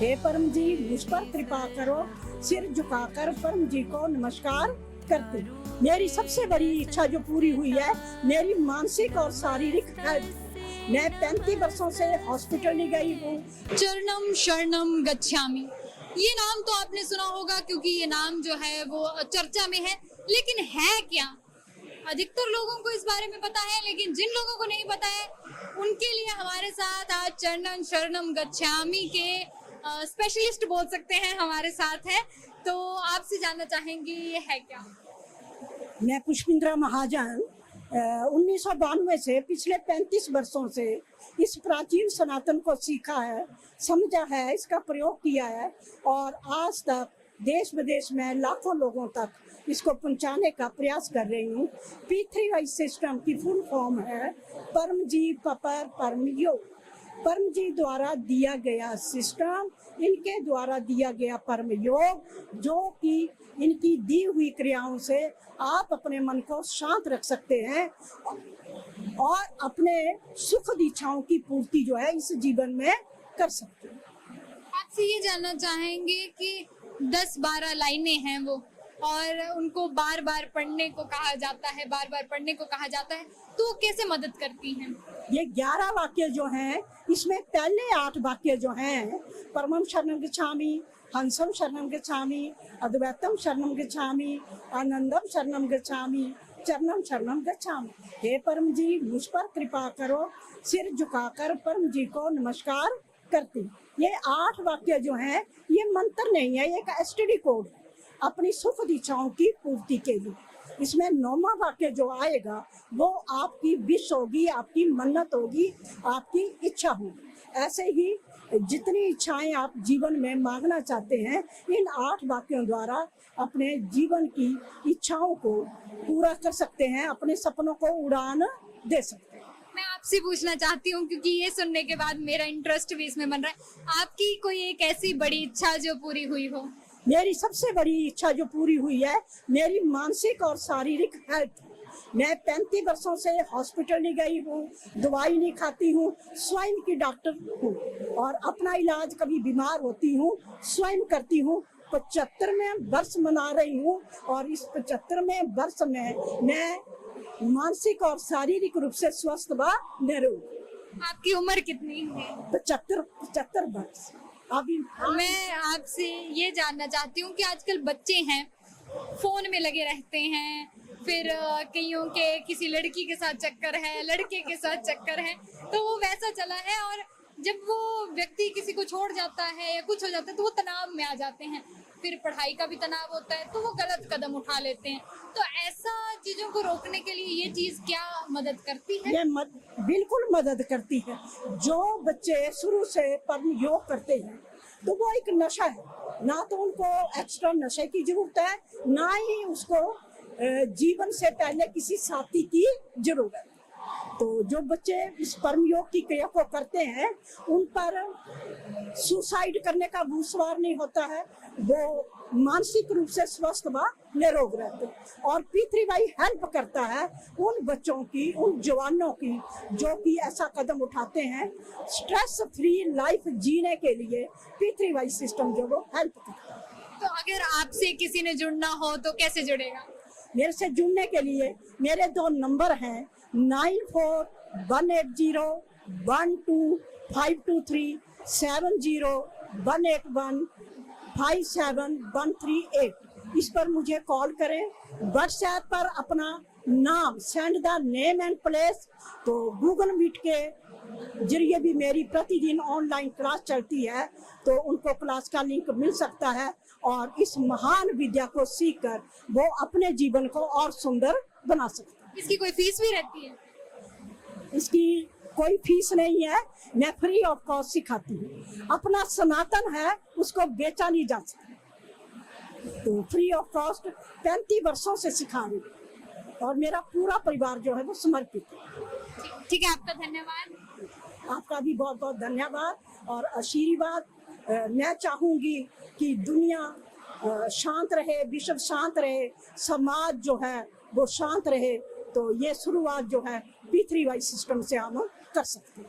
हे परम जी मुझ पर कृपा करो, सिर झुकाकर परम जी को नमस्कार करती। मेरी सबसे बड़ी इच्छा जो पूरी हुई है, मेरी मानसिक और शारीरिक हेल्थ। मैं 35 वर्षों से हॉस्पिटल नहीं गई हूँ। चरणम शरणम गच्छामि, ये नाम तो आपने सुना होगा क्योंकि ये नाम जो है वो चर्चा में है, लेकिन है क्या? अधिकतर लोगों को इस बारे में पता है, लेकिन जिन लोगों को नहीं पता है उनके लिए हमारे साथ आज चरणम शरणम गच्छामि के स्पेशलिस्ट बोल सकते हैं हमारे साथ है। तो आपसे जानना चाहेंगे ये है क्या? मैं पुष्पिंद्रा महाजन 1992 से पिछले 35 वर्षों से इस प्राचीन सनातन को सीखा है, समझा है, इसका प्रयोग किया है और आज तक देश विदेश में लाखों लोगों तक इसको पहुंचाने का प्रयास कर रही हूँ। P3Y सिस्टम की फुल फॉर्म है परम जी पपर परम योग। परम जी द्वारा दिया गया सिस्टम, इनके द्वारा दिया गया परम योग, जो कि इनकी दी हुई क्रियाओं से आप अपने मन को शांत रख सकते हैं और अपने सुख इच्छाओं की पूर्ति जो है इस जीवन में कर सकते हैं। आपसे ये जानना चाहेंगे कि 10-12 लाइनें हैं वो और उनको बार बार पढ़ने को कहा जाता है, बार बार पढ़ने को कहा जाता है, तो वो कैसे मदद करती हैं? ये 11 वाक्य जो हैं, इसमें पहले 8 वाक्य जो हैं, परमम शरणम गच्छामि, हंसम शरणम गच्छामि, अद्वैतम शरणम गच्छामि, आनंदम शरणम गच्छामि, चरणम शरणम गच्छामि। हे परम जी मुझ पर कृपा करो, सिर झुकाकर परम जी को नमस्कार करती। ये 8 वाक्य जो हैं, ये मंत्र नहीं है, ये एक एसटीडी कोड है अपनी सुख इच्छाओं की पूर्ति के लिए। इसमें 9वां वाक्य जो आएगा वो आपकी विश होगी, आपकी मन्नत होगी, आपकी इच्छा होगी। ऐसे ही जितनी इच्छाएं आप जीवन में मांगना चाहते हैं, इन 8 वाक्यों द्वारा अपने जीवन की इच्छाओं को पूरा कर सकते हैं, अपने सपनों को उड़ान दे सकते हैं। मैं आपसे पूछना चाहती हूँ क्योंकि ये सुनने के बाद मेरा इंटरेस्ट भी इसमें बन रहा है, आपकी कोई एक ऐसी बड़ी इच्छा जो पूरी हुई हो? मेरी सबसे बड़ी इच्छा जो पूरी हुई है, मेरी मानसिक और शारीरिक हेल्थ। मैं 35 वर्षों से हॉस्पिटल नहीं गई हूँ, दवाई नहीं खाती हूँ, स्वयं की डॉक्टर हूँ और अपना इलाज कभी बीमार होती हूँ स्वयं करती हूँ। 75वें वर्ष मना रही हूँ और इस 75वें वर्ष में मैं मानसिक और शारीरिक रूप से स्वस्थ व निरोग। आपकी उम्र कितनी है? 75 वर्ष। अभी मैं आपसे ये जानना चाहती हूँ कि आजकल बच्चे हैं फोन में लगे रहते हैं, फिर कईयों के किसी लड़की के साथ चक्कर है, लड़के के साथ चक्कर है, तो वो वैसा चला है और जब वो व्यक्ति किसी को छोड़ जाता है या कुछ हो जाता है तो वो तनाव में आ जाते हैं, फिर पढ़ाई का भी तनाव होता है तो वो गलत कदम उठा लेते हैं। तो ऐसा चीजों को रोकने के लिए ये चीज क्या मदद करती है? ये बिल्कुल मदद करती है। जो बच्चे शुरू से परम योग करते हैं तो वो एक नशा है, ना तो उनको एक्स्ट्रा नशे की जरूरत है, ना ही उसको जीवन से पहले किसी साथी की जरूरत। तो जो बच्चे इस परम योग की क्रिया को करते हैं उन पर सुसाइड करने का भूत सवार नहीं होता है, वो मानसिक रूप से स्वस्थ व निरोग रहते हैं। और P3Y हेल्प करता है उन बच्चों की, उन जवानों की जो कि ऐसा कदम उठाते हैं स्ट्रेस फ्री लाइफ जीने के लिए। P3Y सिस्टम जो वो हेल्प करता है। तो अगर आपसे किसी ने जुड़ना हो तो कैसे जुड़ेगा? मेरे से जुड़ने के लिए मेरे 2 नंबर हैं 9418012523 7018157138। इस पर मुझे कॉल करें। व्हाट्सएप पर अपना नाम send the name and place. तो गूगल मीट के जरिए भी मेरी प्रतिदिन ऑनलाइन क्लास चलती है, तो उनको क्लास का लिंक मिल सकता है और इस महान विद्या को सीखकर वो अपने जीवन को और सुंदर बना सकते हैं। इसकी कोई फीस भी रहती है? इसकी कोई फीस नहीं है, मैं फ्री ऑफ कॉस्ट सिखाती हूँ। अपना सनातन है, उसको बेचा नहीं जा सकता, तो फ्री ऑफ कॉस्ट 35 वर्षों से सिखा रही हूँ और मेरा पूरा परिवार जो है वो समर्पित है। ठीक है, आपका धन्यवाद। आपका भी बहुत बहुत धन्यवाद और आशीर्वाद। मैं चाहूंगी कि दुनिया शांत रहे, विश्व शांत रहे, समाज जो है वो शांत रहे। तो ये शुरुआत जो है P3Y सिस्टम से हम कर सकते हैं।